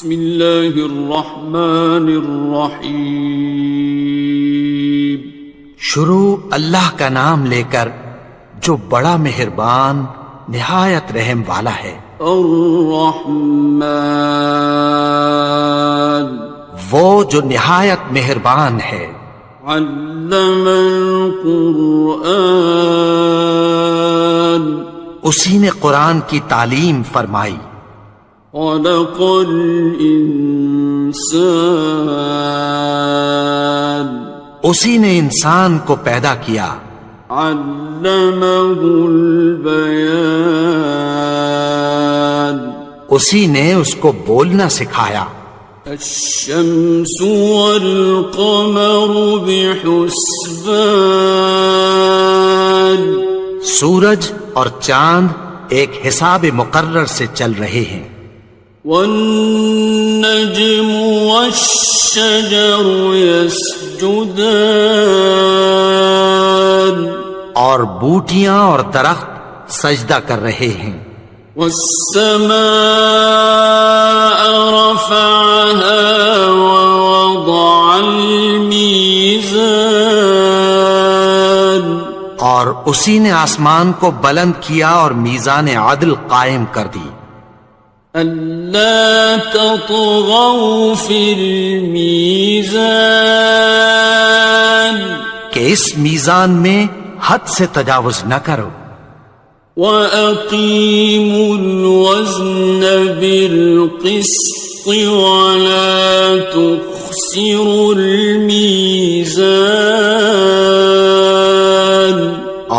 بسم اللہ الرحمن الرحیم. شروع اللہ کا نام لے کر جو بڑا مہربان نہایت رحم والا ہے. الرحمن وہ جو نہایت مہربان ہے. علم القرآن اسی نے قرآن کی تعلیم فرمائی. خلق الانسان اسی نے انسان کو پیدا کیا. علمہ البیان اسی نے اس کو بولنا سکھایا. الشمس والقمر بحسبان سورج اور چاند ایک حساب مقرر سے چل رہے ہیں. والنجم والشجر يسجدان اور بوٹیاں اور درخت سجدہ کر رہے ہیں. والسماء رفعها ووضع الميزان اور اسی نے آسمان کو بلند کیا اور میزان عدل قائم کر دی. ألا تطغوا في الميزان کہ اس میزان میں حد سے تجاوز نہ کرو. وَأَقِيمُوا الْوَزْنَ بِالْقِسْطِ وَلَا تُخْسِرُوا الْمِيزَانَ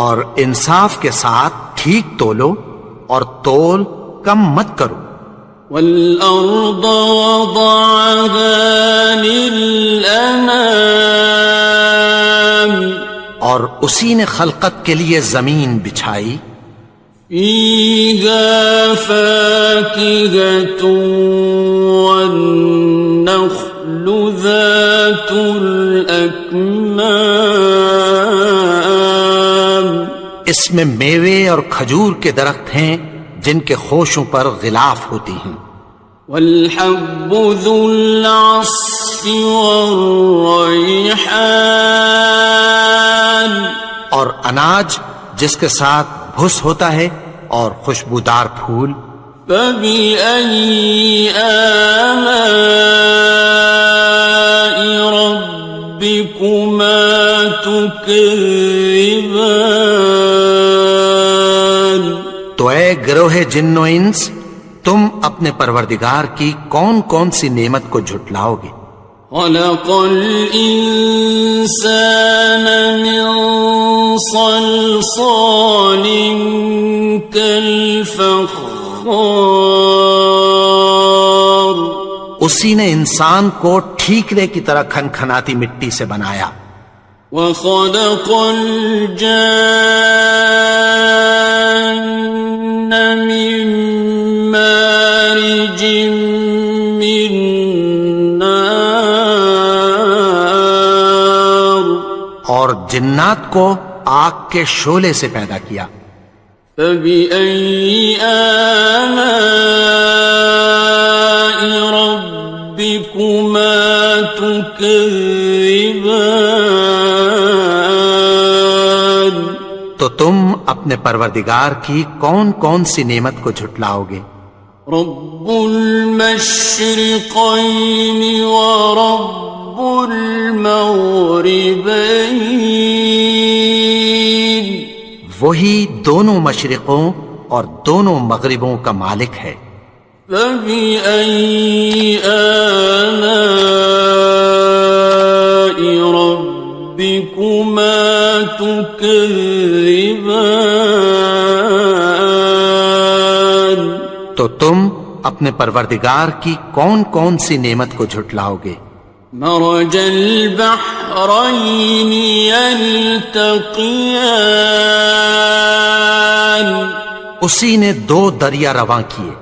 اور انصاف کے ساتھ ٹھیک تولو اور تول کم مت کرو. وَالْأَرْضَ وَضَعَهَا لِلْأَنَامِ اور اسی نے خلقت کے لیے زمین بچھائی. فِيهَا فَاكِهَةٌ وَالنَّخْلُ ذَاتُ الْأَكْمَامِ اس میں میوے اور کھجور کے درخت ہیں جن کے خوشوں پر غلاف ہوتی ہیں. وَالْحَبُّ ذُو الْعَصْفِ وَالرَّيْحَانِ اور اناج جس کے ساتھ بھس ہوتا ہے اور خوشبودار پھول. فَبِأَيِّ آلَاءِ رَبِّكُمَا تُكَذِّبَانِ تو اے گروہ جن و انس تم اپنے پروردگار کی کون کون سی نعمت کو جھٹلاؤ گے. خَلَقَ الْإِنسَانَ مِنْ صَلْصَالٍ كَالْفَخَّارِ اسی نے انسان کو ٹھیکرے کی طرح کھنکھناتی مٹی سے بنایا. وَخَلَقَ الْجَانَّ مِن مَّارِجٍ مِّن نَّارٍ اور جنات کو آگ کے شعلے سے پیدا کیا. فَبِأَيِّ آلَاءِ رَبِّكُمَا تُكَذِّبَانِ تو تم اپنے پروردگار کی کون کون سی نعمت کو جھٹلاؤ گے. رب المشرقین ورب المغربین وہی دونوں مشرقوں اور دونوں مغربوں کا مالک ہے. فَبِأَيِّ آلَاءِ رَبِّكُمَا تُكَذِّبَانِ تو تم اپنے پروردگار کی کون کون سی نعمت کو جھٹلاؤ گے. مرج البحرین یلتقیان اسی نے دو دریا رواں کیے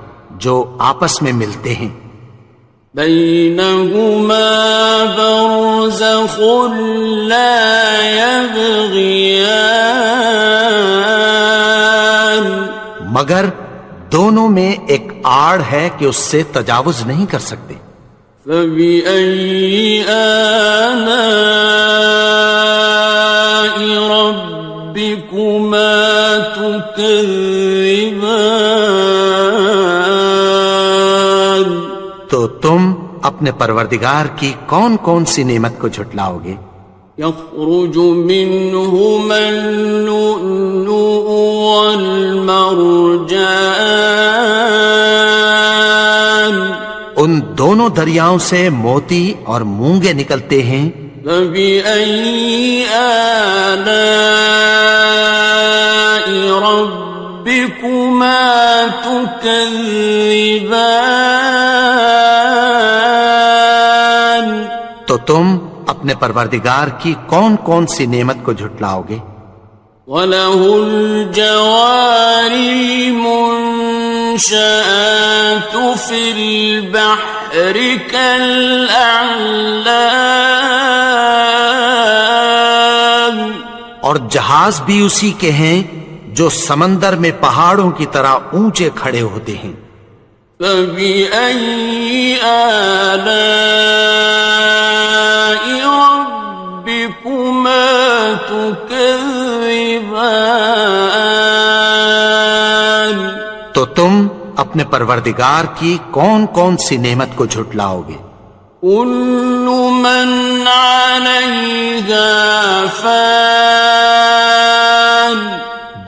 جو آپس میں ملتے ہیں. بینہما برزخ لا یبغیان مگر دونوں میں ایک آڑ ہے کہ اس سے تجاوز نہیں کر سکتے۔ فَبِأَيِّ آلَاءِ رَبِّكُمَا تُكَذِّبَانِ؟ تو تم اپنے پروردگار کی کون کون سی نعمت کو جھٹلاؤ گے؟ يخرج منهما اللؤلؤ والمرجان، ان دونوں دریاؤں سے موتی اور مونگے نکلتے ہیں۔ فبأي آلاء ربكما تكذبان؟ تو تم اپنے پروردگار کی کون کون سی نعمت کو جھٹلاؤ گے؟ وَلَهُ الْجَوَارِ الْمُنشَآتُ فِي الْبَحْرِ كَالْأَعْلَامِ، اور جہاز بھی اسی کے ہیں جو سمندر میں پہاڑوں کی طرح اونچے کھڑے ہوتے ہیں۔ فَبِأَيِّ آلَاءِ رَبِّكُمَا تُكَذِّبَانِ؟ تو تم اپنے پروردگار کی کون کون سی نعمت کو جھٹلاؤ گے؟ كُلُّ مَنْ عَلَيْهَا فَانٍ،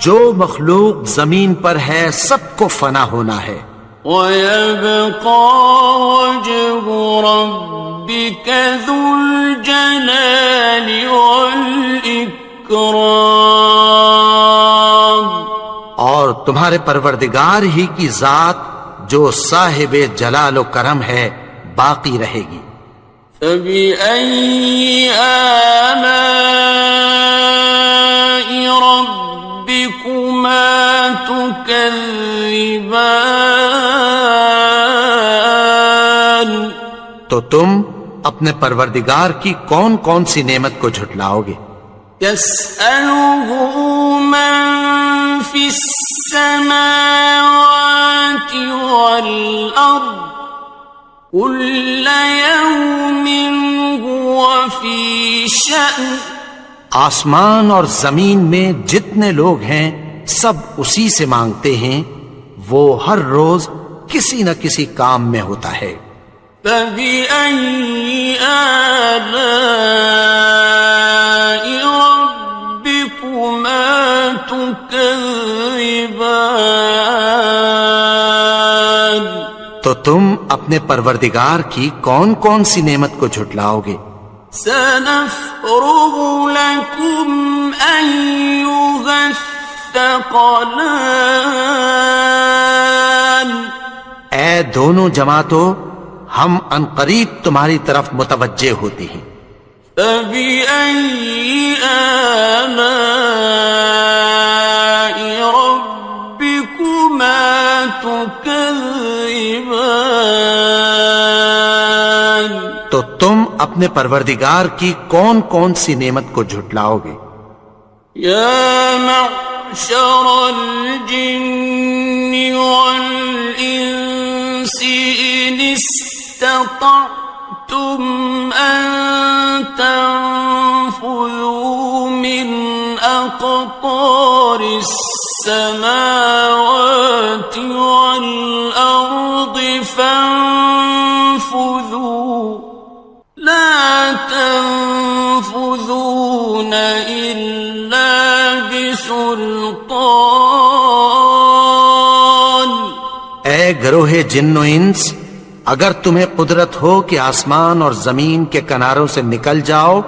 جو مخلوق زمین پر ہے سب کو فنا ہونا ہے۔ وَيَبْقَى وَجْهُ رَبِّكَ ذُو الْجَلَالِ وَالْإِكْرَامِ، اور تمہارے پروردگار ہی کی ذات جو صاحب جلال و کرم ہے باقی رہے گی۔ فَبِأَيِّ آلَاءِ رَبِّكُمَا تُكَذِّبَانِ؟ تو تم اپنے پروردگار کی کون کون سی نعمت کو جھٹلاؤ گے؟ يَسْأَلُهُ مَن فِي السَّمَاوَاتِ وَالْأَرْضِ كُلَّ يَوْمٍ هُوَ فِي شَأْنٍ، آسمان اور زمین میں جتنے لوگ ہیں سب اسی سے مانگتے ہیں، وہ ہر روز کسی نہ کسی کام میں ہوتا ہے۔ فَبِأَيِّ آلَاءِ رَبِّكُمَا تُكَذِّبَانِ؟ تو تم اپنے پروردگار کی کون کون سی نعمت کو جھٹلاؤ گے؟ سَنَفْرُغُ لَكُمْ أَيُّهَ الثَّقَلَانِ، اے دونوں جماعتوں، ہم عنقریب تمہاری طرف متوجہ ہوتے ہیں۔ فَبِأَيِّ آلَاءِ رَبِّكُمَا تُكَذِّبَانِ؟ تو تم اپنے پروردگار کی کون کون سی نعمت کو جھٹلاؤ گے؟ يَا مَعْشَرَ الْجِنِّ وَالْإِنسِ إِنِ اسْتَطَعْتُمْ أَن تَنفُذُوا مِنْ أَقْطَارِ السَّمَاوَاتِ وَالْأَرْضِ فَانفُذُوا لَا تَنفُذُونَ إِلَّا بِسُلْطَانٍ۔ اے گروہ جن و انس، اگر تمہیں قدرت ہو کہ آسمان اور زمین کے کناروں سے نکل جاؤ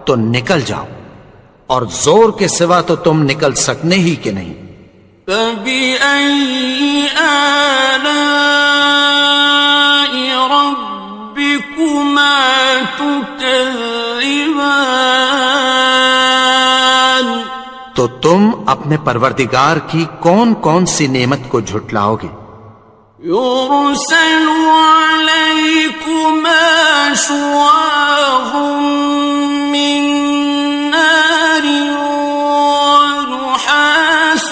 تو نکل جاؤ، اور زور کے سوا تو تم نکل سکنے ہی کہ نہیں۔ فَبِأَيِّ آلَاءِ رَبِّكُمَا تُكَذِّبَانِ؟ تو تم اپنے پروردگار کی کون کون سی نعمت کو جھٹلاؤ گے؟ يُرْسَلُ عَلَيْكُمَا شُوَاظٌ مِّن نَّارٍ وَنُحَاسٌ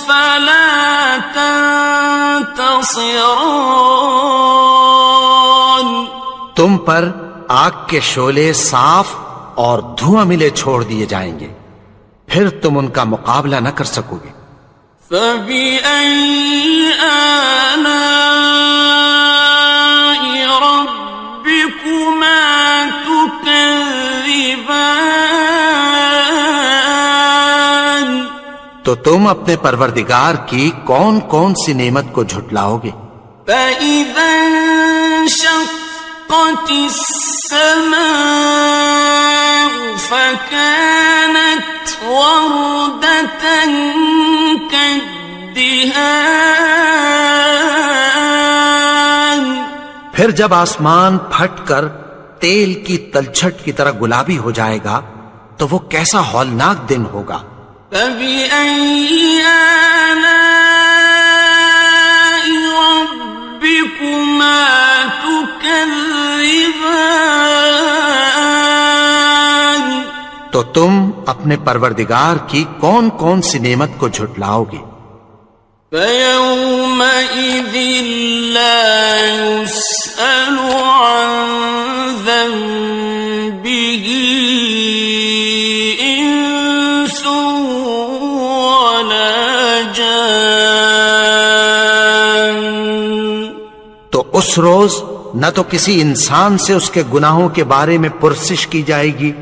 فَلَا تَنتَصِرَانِ، ناصران. تم پر آگ کے شعلے صاف اور دھواں ملے چھوڑ دیے جائیں گے، پھر تم ان کا مقابلہ نہ کر سکو گے۔ فَبِأَيِّ آلَاءِ رَبِّكُمَا تُكَذِّبَانِ. تو تم اپنے پروردگار کی کون کون سی نعمت کو جھٹلاؤ گے؟ فَإِذَا انشَقَّتِ السَّمَاءُ فَكَانَتْ وَرْدَةً كَالدِّهَانِ. پھر جب آسمان پھٹ کر تیل کی تلچھٹ کی طرح گلابی ہو جائے گا تو وہ کیسا ہولناک دن ہوگا۔ فَبِأَيِّ آلَاءِ رَبِّكُمَا تُكَذِّبَانِ. تو تم اپنے پروردگار کی کون کون سی نعمت کو جھٹلاؤ گے؟ فَيَوْمَئِذٍ لَا يُسْأَلُ عَنْ ذَنبِهِ إِنسٌ وَلَا جَانٌ. تو اس روز نہ تو کسی انسان سے اس کے گناہوں کے بارے میں پرسش کی جائے گی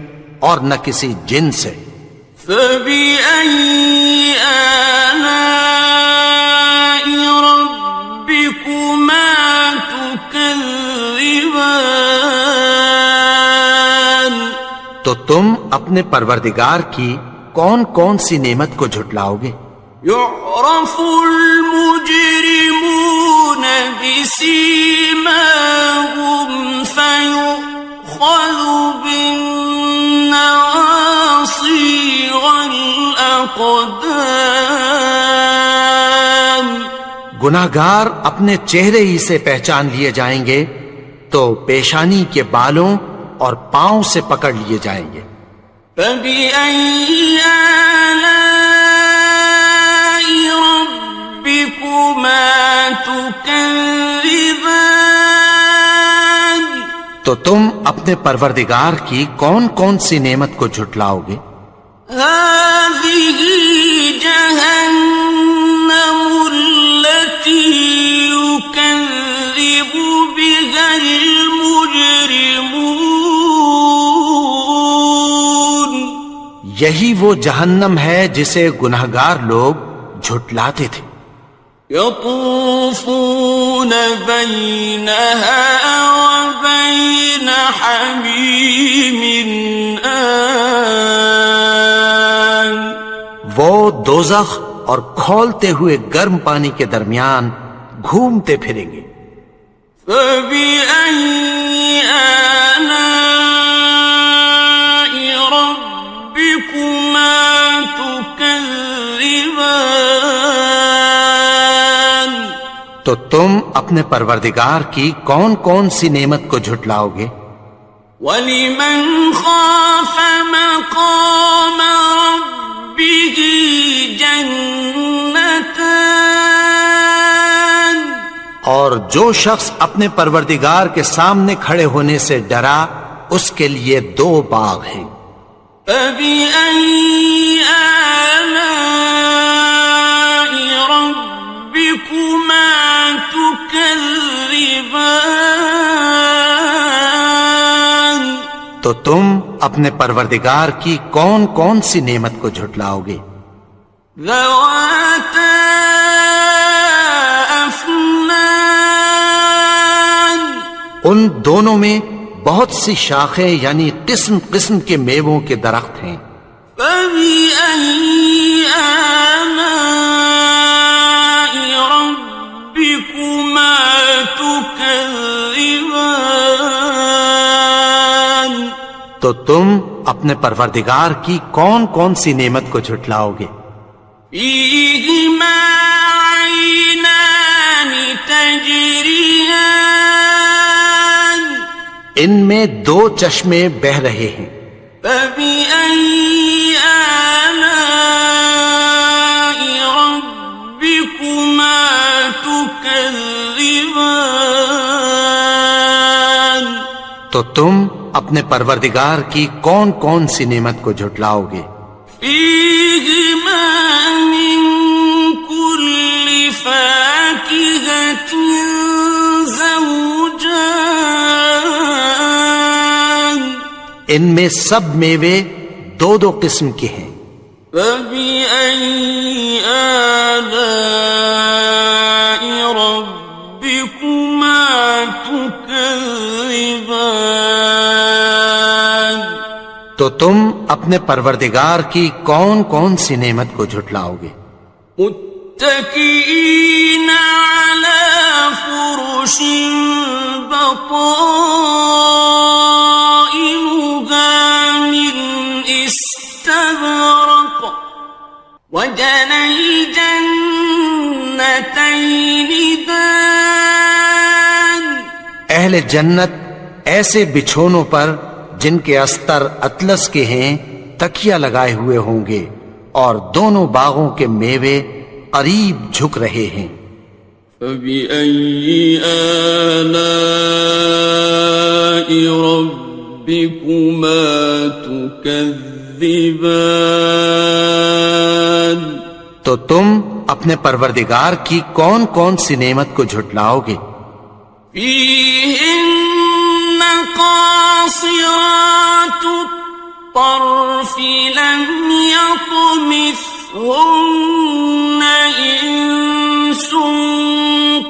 اور نہ کسی جن سے۔ فَبِأَيِّ آلَاءِ رَبِّكُمَا تُكَذِّبَانِ. تو تم اپنے پروردگار کی کون کون سی نعمت کو جھٹلاؤ گے؟ يُعْرَفُ الْمُجْرِمُونَ بِسِيمَاهُمْ فَيُؤْخَذُ بِالنَّوَاصِي وَالْأَقْدَامِ. گناہگار اپنے چہرے ہی سے پہچان لیے جائیں گے تو پیشانی کے بالوں اور پاؤں سے پکڑ لیے جائیں گے۔ فَبِأَيِّ آلَاءِ رَبِّكُمَا تُكَذِّبَانِ. تو تم اپنے پروردگار کی کون کون سی نعمت کو جھٹلاؤ گے؟ هَذِهِ جَهَنَّمُ الَّتِي يُكَذِّبُ بِهَا الْمُجْرِمُونَ. یہی وہ جہنم ہے جسے گناہگار لوگ جھٹلاتے تھے۔ يَطُوفُونَ بَيْنَهَا وَبَيْنَ حَمِيمٍ آنٍ. وہ دوزخ اور کھولتے ہوئے گرم پانی کے درمیان گھومتے پھریں گے۔ فَبِأَيِّ آلَاءِ رَبِّكُمَا تُكَذِّبَانِ. تو تم اپنے پروردگار کی کون کون سی نعمت کو جھٹلاؤ گے؟ وَلِمَنْ خَافَ مَقَامَ رَبِّهِ جَنَّتَانِ. اور جو شخص اپنے پروردگار کے سامنے کھڑے ہونے سے ڈرا اس کے لیے 2 باغ ہیں۔ فَبِأَيِّ آلَاءِ رَبِّكُمَا تُكَذِّبَانِ. تو تم اپنے پروردگار کی کون کون سی نعمت کو جھٹلاؤ گے؟ ذَوَاتَا أَفْنَانٍ. ان دونوں میں بہت سی شاخیں یعنی قسم قسم کے میووں کے درخت ہیں۔ فَبِأَيِّ آلَاءِ رَبِّكُمَا تُكَذِّبَانِ. تو تم اپنے پروردگار کی کون کون سی نعمت کو جھٹلاؤ گے؟ فِيهِمَا عَيْنَانِ تَجْرِيَانِ. ان میں 2 چشمے بہہ رہے ہیں۔ فَبِأَيِّ آلَاءِ رَبِّكُمَا تُكَذِّبَانِ. تو تم اپنے پروردگار کی کون کون سی نعمت کو جھٹلاؤ گے؟ فیہما من کل فاکہۃ زوجان، ان میں سب میوے دو دو قسم کے ہیں۔ فبأي آلاء ربكما تكذبان، تو تم اپنے پروردگار کی کون کون سی نعمت کو جھٹلاؤ گے؟ متكئين على فرش بطائنها من استبرق وجنى الجنتين دان، اہل جنت ایسے بچھونوں پر جن کے استر اطلس کے ہیں تکیہ لگائے ہوئے ہوں گے، اور دونوں باغوں کے میوے قریب جھک رہے ہیں۔ فبأي آلاء ربكما تكذبان، تو تم اپنے پروردگار کی کون کون سی نعمت کو جھٹلاؤ گے؟ فيهن قاصرات الطرف لم يطمثهن إنس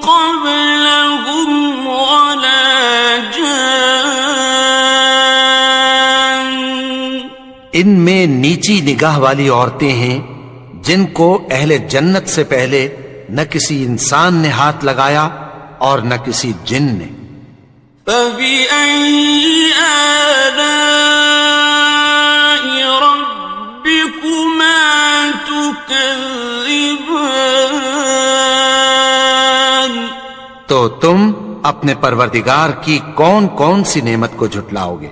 قبلهم ولا جان، ان میں نیچی نگاہ والی عورتیں ہیں جن کو اہل جنت سے پہلے نہ کسی انسان نے ہاتھ لگایا اور نہ کسی جن نے۔ فبأي آلاء ربكما تكذبان، تو تم اپنے پروردگار کی کون کون سی نعمت کو جھٹلاؤ گے؟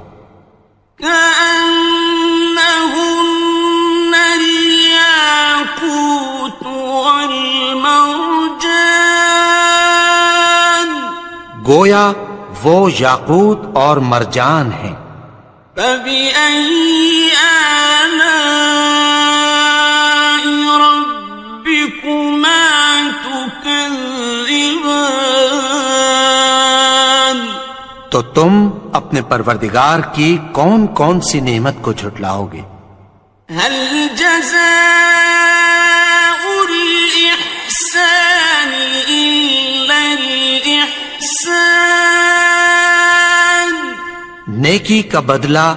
كأنهن الياقوت والمرجان، گویا وہ یاقوت اور مرجان ہیں۔ فبأي آلاء ربكما تكذبان، تو تم اپنے پروردگار کی کون کون سی نعمت کو جھٹلاؤ گے؟ هل جزاء الإحسان إلا الإحسان، نیکی کا بدلہ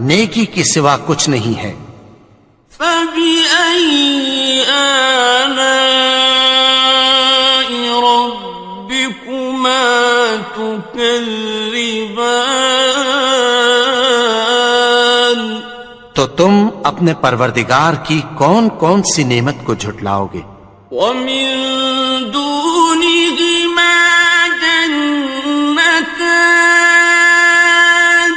نیکی کے سوا کچھ نہیں ہے۔ فبأي آلاء ربكما تكذبان، تو تم اپنے پروردگار کی کون کون سی نعمت کو جھٹلاؤ گے؟ ومن دونهما جنتان،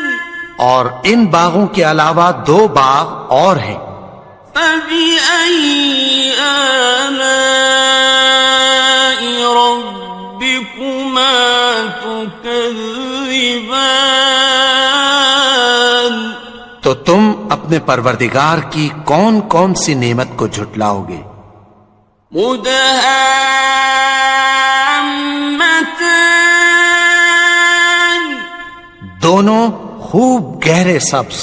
اور ان باغوں کے علاوہ دو باغ اور ہیں۔ فبأي آلاء ربكما تكذبان، تو تم اپنے پروردگار کی کون کون سی نعمت کو جھٹلاؤ گے؟ مدهامتان، دونوں خوب گہرے سبز۔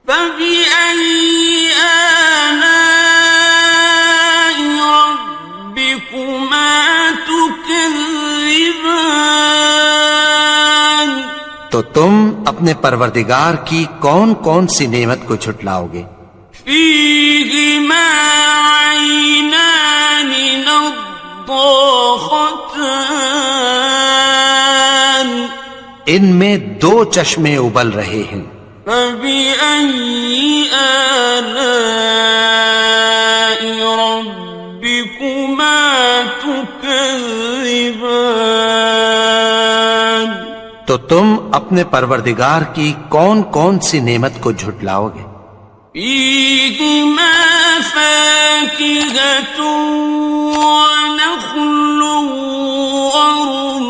فبأي آلاء ربكما تكذبان، تو تم اپنے پروردگار کی کون کون سی نعمت کو جھٹلاؤ گے؟ فيهما عينان نضاختان، ان میں دو چشمے ابل رہے ہیں۔ فبأي آلاء ربكما تكذبان، تو تم اپنے پروردگار کی کون کون سی نعمت کو جھٹلاؤ گے؟ فيهما فاكهة ونخل ورمان،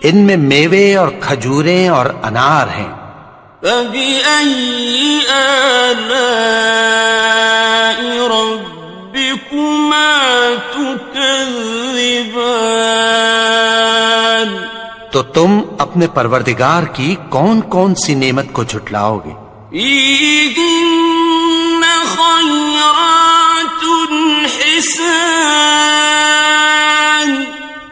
ان میں میوے اور کھجوریں اور انار ہیں۔ فبأي آلاء ربكما تكذبان؟ تو تم اپنے پروردگار کی کون کون سی نعمت کو جھٹلاؤ گے؟ فيهن خيرات حسان،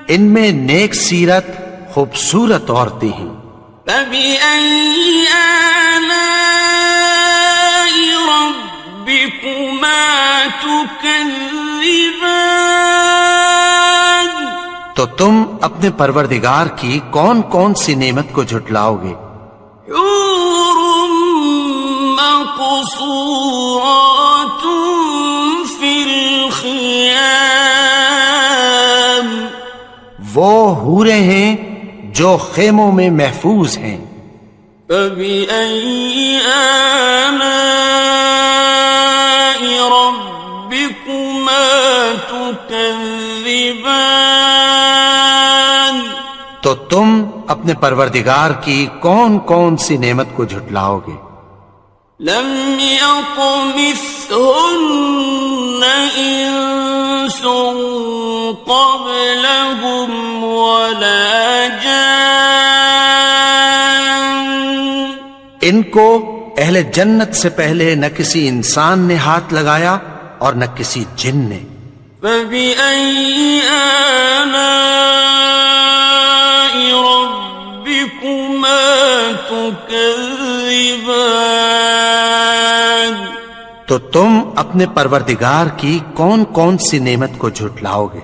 ان میں نیک سیرت خوبصورت عورتیں ہیں۔ فبأي آلاء ربكما تكذبان؟ تو تم اپنے پروردگار کی کون کون سی نعمت کو جھٹلاؤ گے؟ حور مقصورات في الخيام، وہ حوریں ہیں جو خیموں میں محفوظ ہیں۔ فبأي آلاء ربكما تكذبان؟ تو تم اپنے پروردگار کی کون کون سی نعمت کو جھٹلاؤ گے؟ لم يطمثهن إنس قبلهم ولا جان، ان کو اہل جنت سے پہلے نہ کسی انسان نے ہاتھ لگایا اور نہ کسی جن نے۔ فبأي آلاء ربكما تكذبان؟ تو تم اپنے پروردگار کی کون کون سی نعمت کو جھٹلاؤ گے؟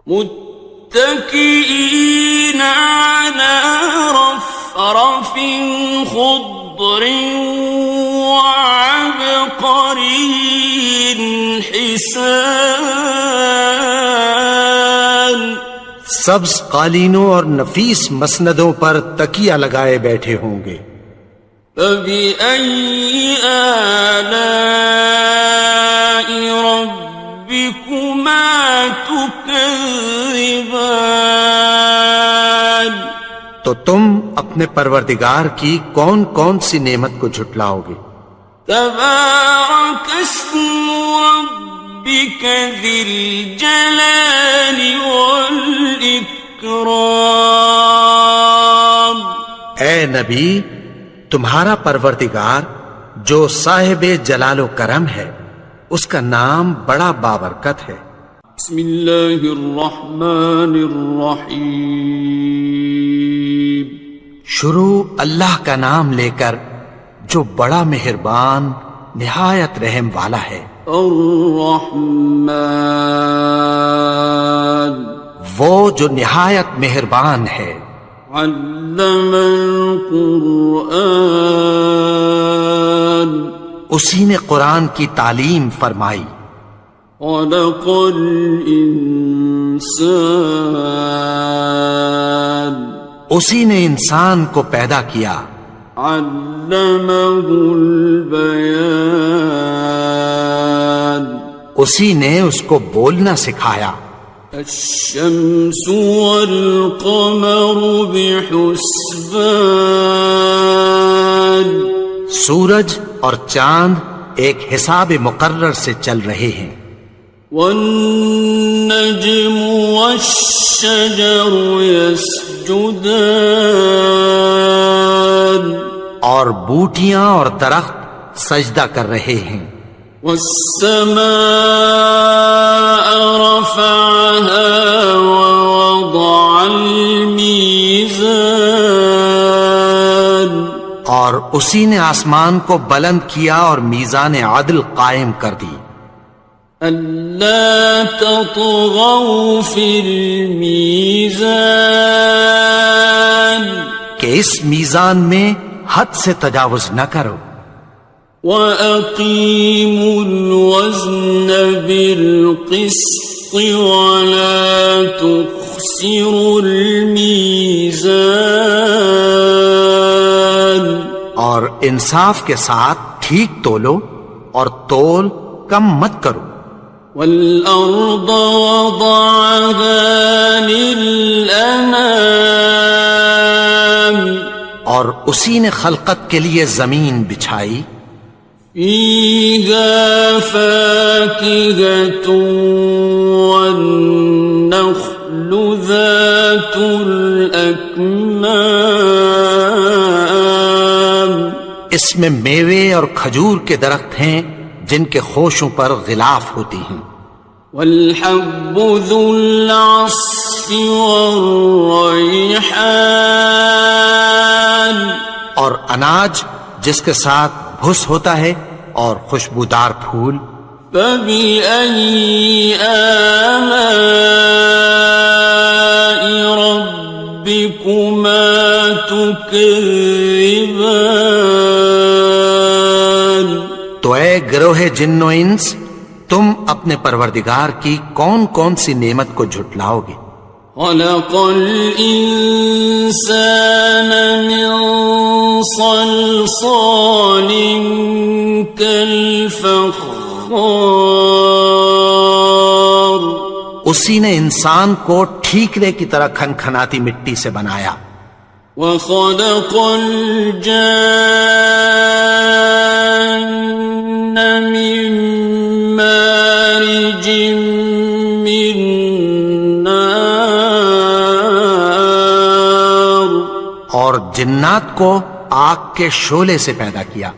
متكئين على رفرف خضر وعبقري حسان، سبز قالینوں اور نفیس مسندوں پر تکیہ لگائے بیٹھے ہوں گے۔ فبأي آلاء ربكما تكذبان؟ تو تم اپنے پروردگار کی کون کون سی نعمت کو جھٹلاؤ گے؟ تبارك اسم ربك ذي الجلال والإكرام۔ اے نبی، تمہارا پروردگار جو صاحب جلال و کرم ہے، اس کا نام بڑا بابرکت ہے۔ بسم اللہ الرحمن الرحیم، شروع اللہ کا نام لے کر جو بڑا مہربان نہایت رحم والا ہے۔ الرحمن، وہ جو نہایت مہربان ہے۔ علم القرآن، اسی نے قرآن کی تعلیم فرمائی۔ خلق الانسان، اسی نے انسان کو پیدا کیا۔ علمہ البیان، اسی نے اس کو بولنا سکھایا۔ الشمس والقمر بحسبان، سورج اور چاند ایک حساب مقرر سے چل رہے ہیں۔ والنجم والشجر يسجدان، اور بوٹیاں اور درخت سجدہ کر رہے ہیں۔ والسماء رفعها ووضع الميزان، اور اسی نے آسمان کو بلند کیا اور میزان عدل قائم کر دی۔ ألا تطغوا في الميزان، کہ اس میزان میں حد سے تجاوز نہ کرو۔ وَأَقِيمُوا الْوَزْنَ بِالْقِسْطِ وَلَا تُخْسِرُوا الْمِيزَانَ، اور انصاف کے ساتھ ٹھیک تولو اور تول کم مت کرو۔ وَالْأَرْضَ وَضَعَهَا لِلْأَنَامِ، اور اسی نے خلقت کے لیے زمین بچھائی، فيها فاكهة والنخل ذات الأكمام، اس میں میوے اور کھجور کے درخت ہیں جن کے خوشوں پر غلاف ہوتی ہیں، والحب ذو العصف والریحان، اور اناج جس کے ساتھ بھس ہوتا ہے اور خوشبودار پھول، فبأي آلاء ربكما تكذبان، تو اے گروہ جن و انس، تم اپنے پروردگار کی کون کون سی نعمت کو جھٹلاؤ گے؟ خلق الإنسان من صلصال كالفخار، اسی نے انسان کو ٹھیکرے کی طرح کھنکھناتی مٹی سے بنایا، وخلق الجان من مارج من نار، اور جنات کو آگ کے شعلے سے پیدا کیا،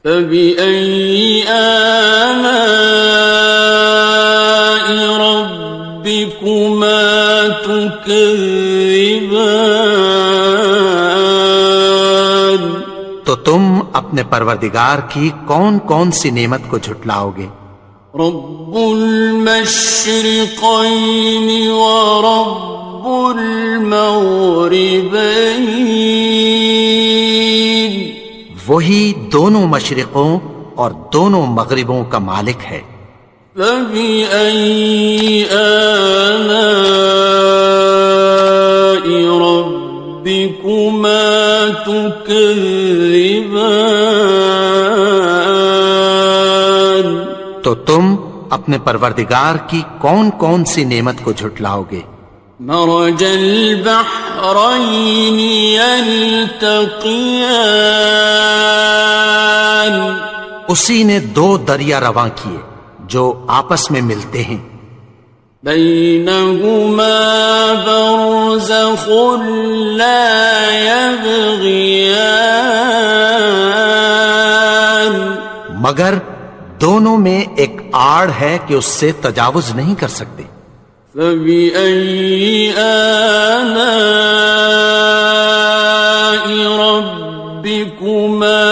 فبأي آلاء ربكما تكذبان، تو تم اپنے پروردگار کی کون کون سی نعمت کو جھٹلاؤ گے؟ رب المشرقين ورب المغربين، وہی دونوں مشرقوں اور دونوں مغربوں کا مالک ہے، فبأي آلاء ربكما تكذبان، تو تم اپنے پروردگار کی کون کون سی نعمت کو جھٹلاؤ گے؟ مرج البحرين يلتقيان، اسی نے دو دریا رواں کیے جو آپس میں ملتے ہیں، بينهما برزخ لا يبغيان، مگر دونوں میں ایک آڑ ہے کہ اس سے تجاوز نہیں کر سکتے، فبأي آلاء ربكما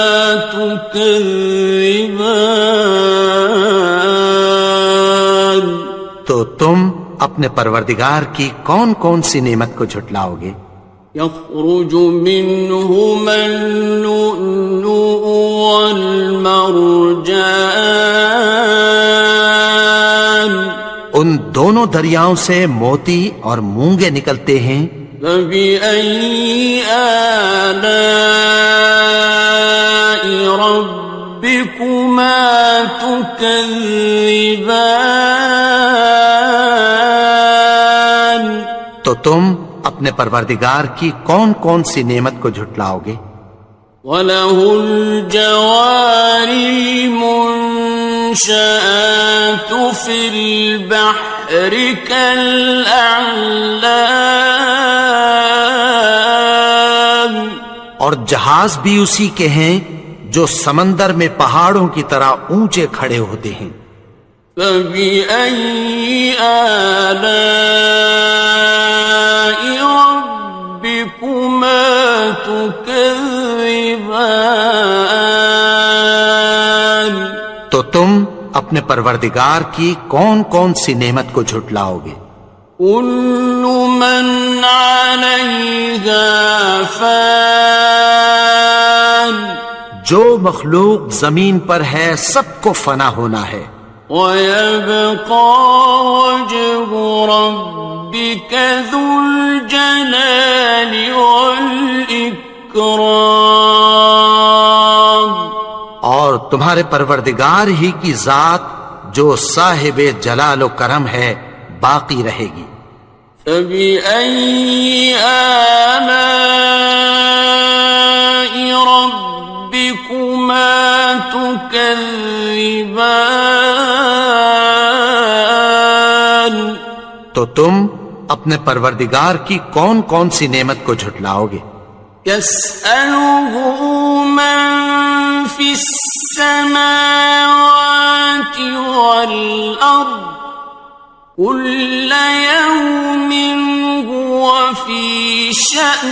تكذبان، تو تم اپنے پروردگار کی کون کون سی نعمت کو جھٹلاؤ گے؟ يخرج منهما اللؤلؤ والمرجان، ان دونوں دریاؤں سے موتی اور مونگے نکلتے ہیں، فبأي آلاء ربكما تكذبان، تو تم اپنے پروردگار کی کون کون سی نعمت کو جھٹلاؤ گے؟ وَلَهُ الْجَوَارِ الْمُنشَآتُ فِي الْبَحْرِ كَالْأَعْلَامِ، اور جہاز بھی اسی کے ہیں جو سمندر میں پہاڑوں کی طرح اونچے کھڑے ہوتے ہیں، فَبِأَيِّ آلَاءِ رَبِّكُمَا تُكَذِّبَانِ، تو تم اپنے پروردگار کی کون کون سی نعمت کو جھٹلاؤ گے؟ كُلُّ مَنْ عَلَيْهَا فَانٍ، جو مخلوق زمین پر ہے سب کو فنا ہونا ہے، وَيَبْقَى وَجْهُ رَبِّكَ ذُو الْجَلَالِ وَالْإِكْرَامِ، اور تمہارے پروردگار ہی کی ذات جو صاحب جلال و کرم ہے باقی رہے گی، فَبِأَيِّ آلَاءِ تكذبان تو تم اپنے پروردگار کی کون کون سی نعمت کو جھٹلاؤ گے؟ يسأله من في السماوات والأرض كل يوم هو في شأن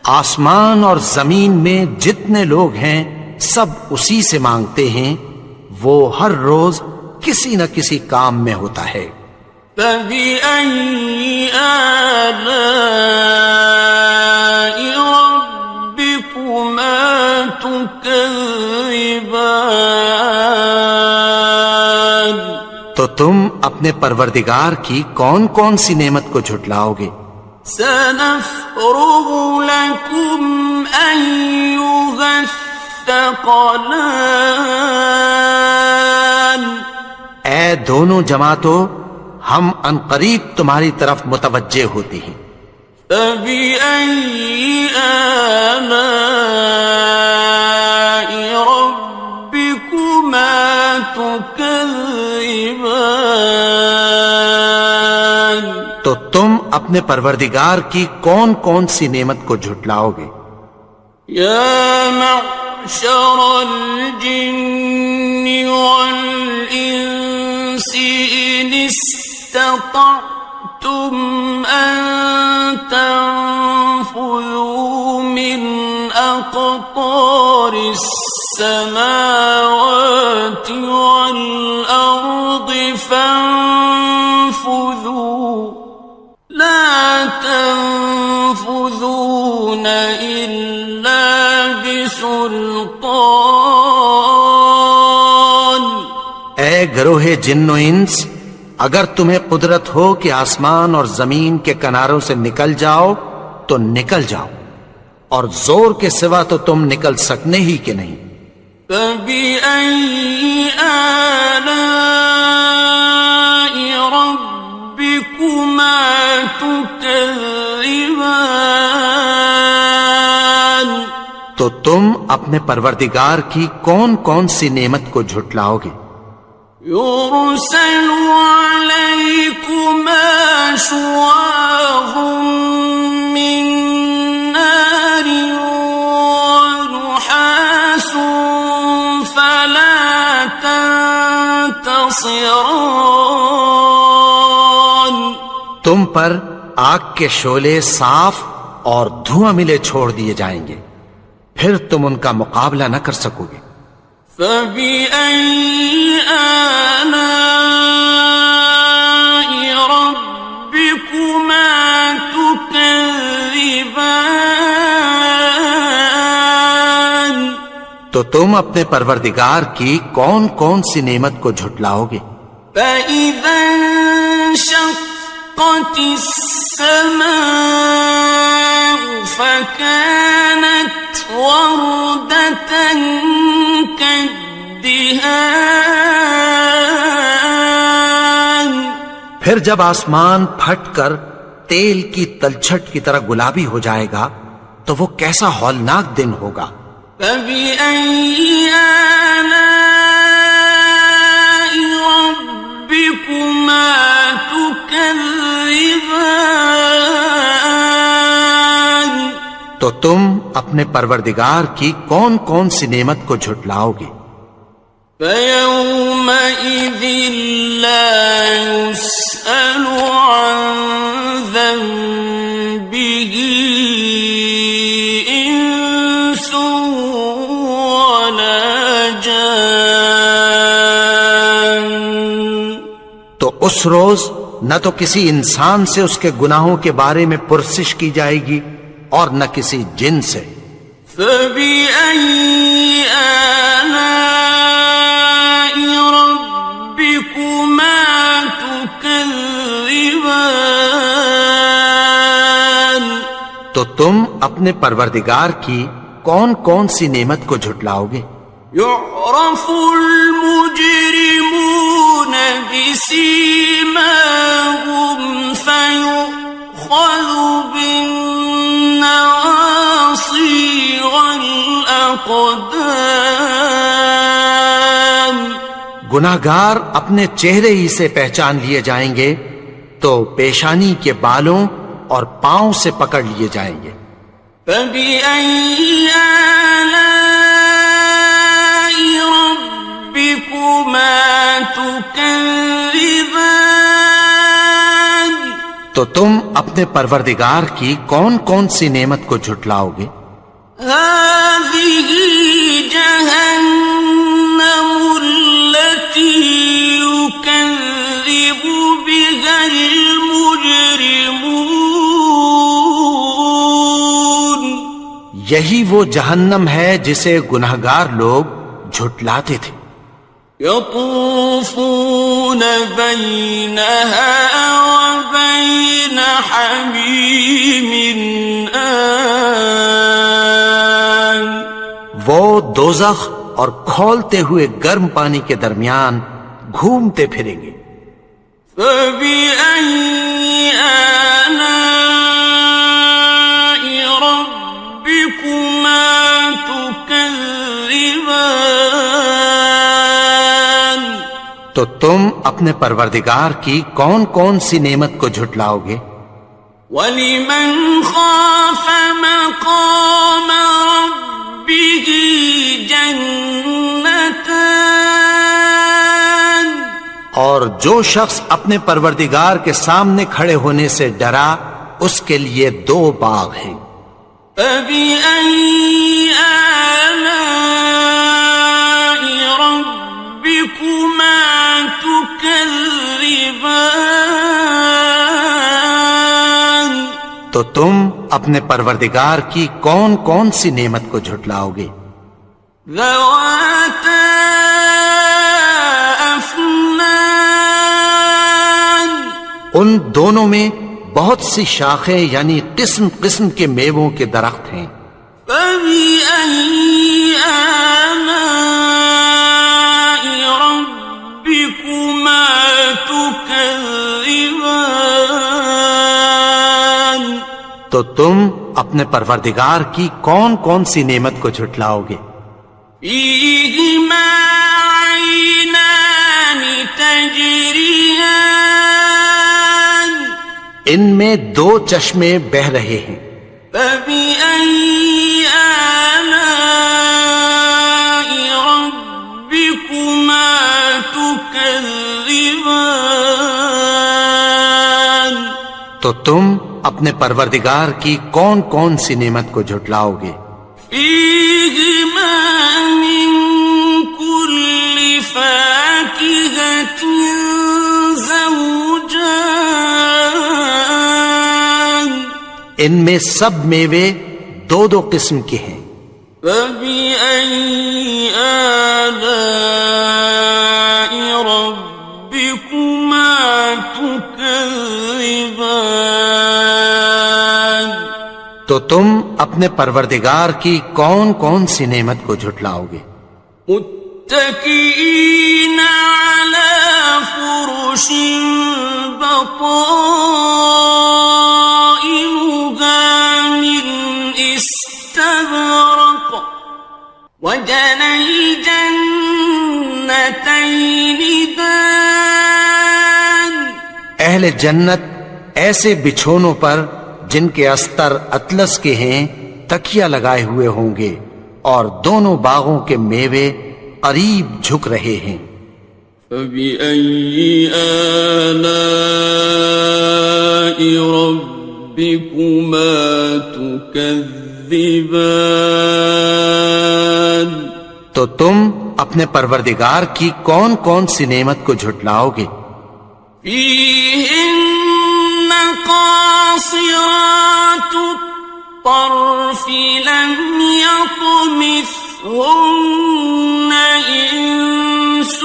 آسمان اور زمین میں جتنے لوگ ہیں سب اسی سے مانگتے ہیں، وہ ہر روز کسی نہ کسی کام میں ہوتا ہے۔ فبأي آلاء ربكما تكذبان تو تم اپنے پروردگار کی کون کون سی نعمت کو جھٹلاؤ گے؟ سنفرغ لكم أيها الثقلان اے دونوں جماعتوں، ہم عنقریب تمہاری طرف متوجہ ہوتے ہیں۔ فبأي آلاء ربكما تكذبان تو تم اپنے پروردگار کی کون کون سی نعمت کو جھٹلاؤ گے؟ يا معشر الجن والإنس إن استطعتم أن تنفذوا من أقطار السماوات والأرض فانفذوا لا تنفذون إلا بسلطان اے گروہ جن و انس، اگر تمہیں قدرت ہو کہ آسمان اور زمین کے کناروں سے نکل جاؤ تو نکل جاؤ، اور زور کے سوا تو تم نکل سکنے ہی کہ نہیں۔ فبأي آلاء ربكما تكذبان تو تم اپنے پروردگار کی کون کون سی نعمت کو جھٹلاؤ گے؟ يرسل عليكما شواظ من نار ونحاس فلا تنتصران تم پر آگ کے شعلے صاف اور دھواں ملے چھوڑ دیے جائیں گے، پھر تم ان کا مقابلہ نہ کر سکو گے۔ فبأي آلاء ربكما تكذبان تو تم اپنے پروردگار کی کون کون سی نعمت کو جھٹلاؤ گے؟ فإذا انشقت السماء فكانت وردة كالدهان پھر جب آسمان پھٹ کر تیل کی تلچھٹ کی طرح گلابی ہو جائے گا تو وہ کیسا ہولناک دن ہوگا۔ فبأي آلاء ربكما تكذبان تو تم اپنے پروردگار کی کون کون سی نعمت کو جھٹلاؤ گے؟ فيومئذ لا يسأل عن ذنبه إنس ولا جان تو اس روز نہ تو کسی انسان سے اس کے گناہوں کے بارے میں پرسش کی جائے گی اور نہ کسی جن سے۔ فبأي آلاء ربكما تكذبان تو تم اپنے پروردگار کی کون کون سی نعمت کو جھٹلاؤ گے؟ يعرف المجرمون بسيماهم فيؤخذ بالنواصي والأقدام گناہگار اپنے چہرے ہی سے پہچان لیے جائیں گے تو پیشانی کے بالوں اور پاؤں سے پکڑ لیے جائیں گے۔ فَبِأَيِّ آلَاءِ رَبِّكُمَا تُكَذِّبَانِ؟ تو تم اپنے پروردگار کی کون کون سی نعمت کو جھٹلاؤ گے؟ هَٰذِهِ جَهَنَّمُ الَّتِي يُكَذِّبُ بِهَا الْمُجْرِمُونَ۔ یہی وہ جہنم ہے جسے گناہگار لوگ جھٹلاتے تھے۔ يطوفون بينها وبين حميم آن۔ وہ دوزخ اور کھولتے ہوئے گرم پانی کے درمیان گھومتے پھریں گے۔ فَبِأَيِّ آلَاءِ رَبِّكُمَا تُكَذِّبَانِ؟ تو تم اپنے پروردگار کی کون کون سی نعمت کو جھٹلاؤ گے؟ وَلِمَنْ خَافَ مَقَامَ رَبِّهِ جَنَّتَانِ؟ اور جو شخص اپنے پروردگار کے سامنے کھڑے ہونے سے ڈرا اس کے لیے 2 باغ ہیں۔ فَبِأَيِّ آلَاءِ رَبِّكُمَا تُكَذِّبَانِ؟ تو تم اپنے پروردگار کی کون کون سی نعمت کو جھٹلاؤ گے؟ ذَوَاتَا أَفْنَانٍ؟ ان دونوں میں بہت سی شاخیں یعنی قسم قسم کے میووں کے درخت ہیں۔ فَبِأَيِّ آلَاءِ رَبِّكُمَا تُكَذِّبَانِ؟ تو تم اپنے پروردگار کی کون کون سی نعمت کو جھٹلاؤ گے؟ فِيهِمَا عَيْنَانِ تَجْرِيَانِ؟ ان میں 2 چشمے بہ رہے ہیں۔ فَبِأَيِّ آلَاءِ رَبِّكُمَا تُكَذِّبَانِ؟ تو تم اپنے پروردگار کی کون کون سی نعمت کو جھٹلاؤ گے؟ فِيهِمَا مِن كُلِّ فَاكِهَةٍ زَوْجَانِ؟ ان میں سب میوے 2 قسم کے ہیں۔ فَبِأَيِّ آلَاءِ رَبِّكُمَا تُكَذِّبَانِ؟ تو تم اپنے پروردگار کی کون کون سی نعمت کو جھٹلاؤ گے؟ متكئين على فرش بطائنها من استبرق وجنى الجنتين دان۔ اہل جنت ایسے بچھونوں پر جن کے استر اطلس کے ہیں تکیہ لگائے ہوئے ہوں گے اور دونوں باغوں کے میوے قریب جھک رہے ہیں۔ فَبِأَيِّ آلَاءِ رَبِّكُمَا تُكَذِّبَانِ؟ تو تم اپنے پروردگار کی کون کون سی نعمت کو جھٹلاؤ گے؟ فِيهِنَّ قَاصِرَاتُ الطَّرْفِ لَمْ يَطْمِثْهُنَّ إِنسٌ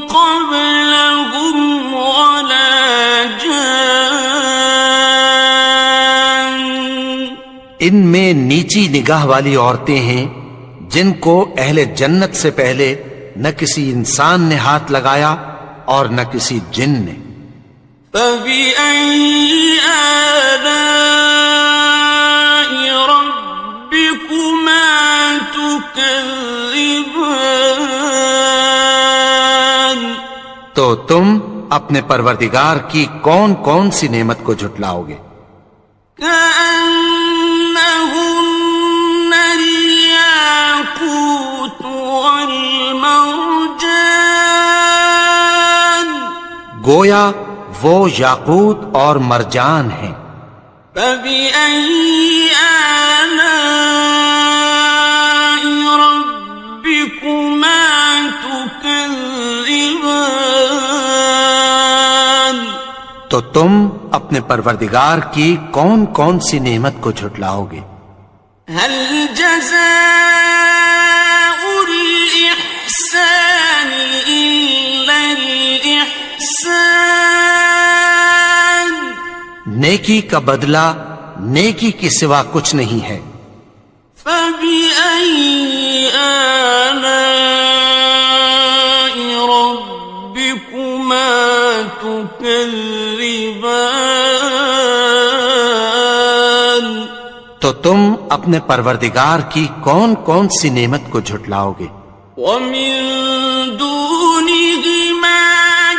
قَبْلَهُمْ وَلَا جَانٌّ۔ ان میں نیچی نگاہ والی عورتیں ہیں جن کو اہل جنت سے پہلے نہ کسی انسان نے ہاتھ لگایا اور نہ کسی جن نے۔ فَبِأَيِّ آلَاءِ رَبِّكُمَا تُكَذِّبَانِ؟ تو تم اپنے پروردگار کی کون کون سی نعمت کو جھٹلاؤ گے؟ كأنهن الياقوت والمرجان گویا وہ یاقوت اور مرجان ہیں۔ فبأي آلاء ربكما تكذبان تو تم اپنے پروردگار کی کون کون سی نعمت کو جھٹلاؤ گے؟ هل جزاء الإحسان إلا الإحسان نیکی کا بدلہ نیکی کے سوا کچھ نہیں ہے۔ فبأي آلاء ربكما تكذبان تو تم اپنے پروردگار کی کون کون سی نعمت کو جھٹلاؤ گے؟ ومن دونهما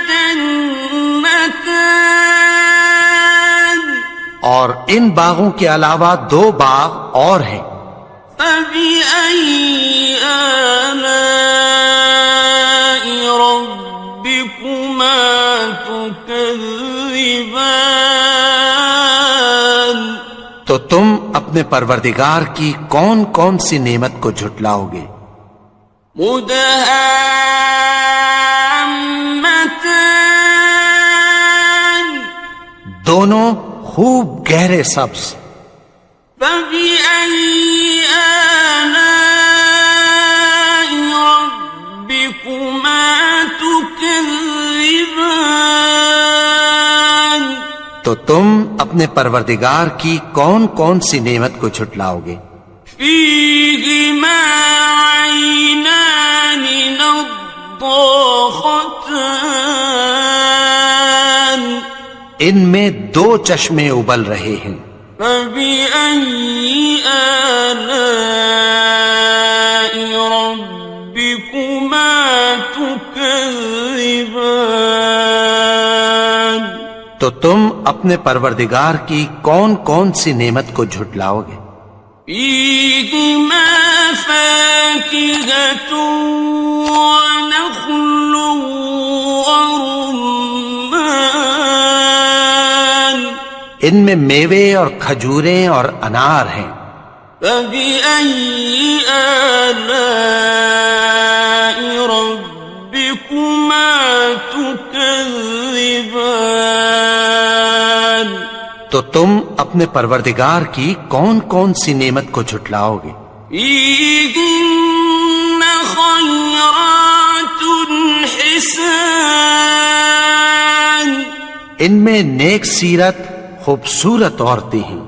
جنتان اور ان باغوں کے علاوہ دو باغ اور ہیں۔ فبأي آلاء ربكما تكذبان تو تم اپنے پروردگار کی کون کون سی نعمت کو جھٹلاؤ گے؟ مدهامتان دونوں خوب گہرے سبز۔ فبأي آلاء ربكما تكذبان تو تم اپنے پروردگار کی کون کون سی نعمت کو جھٹلاؤ گے؟ فيهما عينان نضاختان ان میں دو چشمے ابل رہے ہیں۔ فبأي آلاء ربكما تكذبان تو تم اپنے پروردگار کی کون کون سی نعمت کو جھٹلاؤ گے؟ فيهما فاكهة ونخل ورمان ان میں میوے اور کھجوریں اور انار ہیں۔ فبأي آلاء ربكما تكذبان تو تم اپنے پروردگار کی کون کون سی نعمت کو جھٹلاؤ گے؟ فيهن خيرات حسان ان میں نیک سیرت خوبصورت عورتیں ہیں۔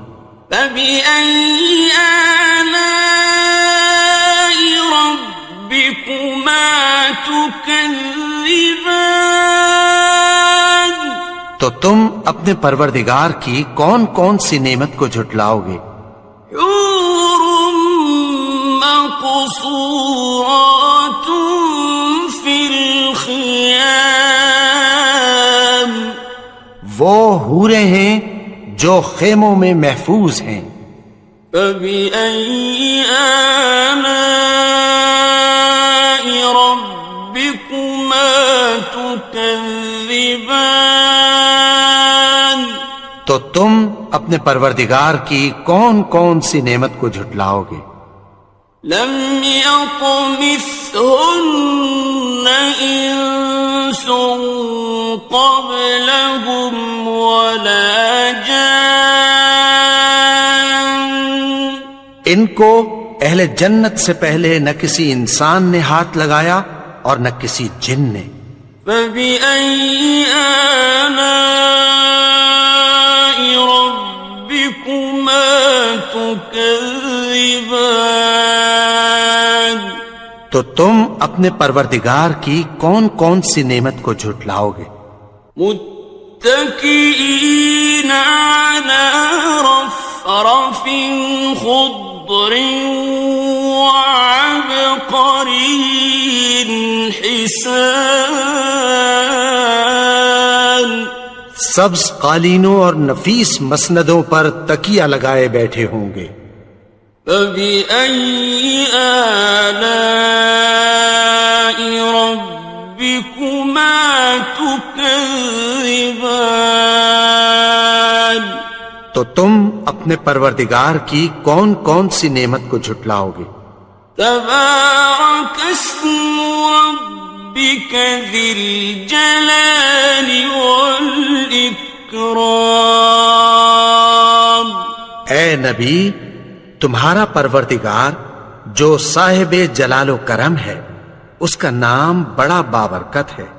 فبأي آلاء ربكما تكذبان تو تم اپنے پروردگار کی کون کون سی نعمت کو جھٹلاؤ گے؟ حور مقصورات في الخيام وہ حوریں ہیں جو خیموں میں محفوظ ہیں۔ فبأي آلاء ربكما تكذبان تو تم اپنے پروردگار کی کون کون سی نعمت کو جھٹلاؤ گے؟ لم يطمثهن إنس قبلهم ولا جان ان کو اہل جنت سے پہلے نہ کسی انسان نے ہاتھ لگایا اور نہ کسی جن نے۔ فبأي آلاء ربكما تكذبان تو تم اپنے پروردگار کی کون کون سی نعمت کو جھٹلاؤ گے؟ متكئين على رفرف خضر وعبقري حسان سبز قالینوں اور نفیس مسندوں پر تکیہ لگائے بیٹھے ہوں گے. فَبِأَيِّ آلَاءِ رَبِّكُمَا تُكَذِّبَانِ تو تم اپنے پروردگار کی کون کون سی نعمت کو جھٹلاؤ گے؟ تبارک اسم ربک ذی الجلال والاکرام. اے نبی، تمہارا پروردگار جو صاحب جلال و کرم ہے، اس کا نام بڑا بابرکت ہے.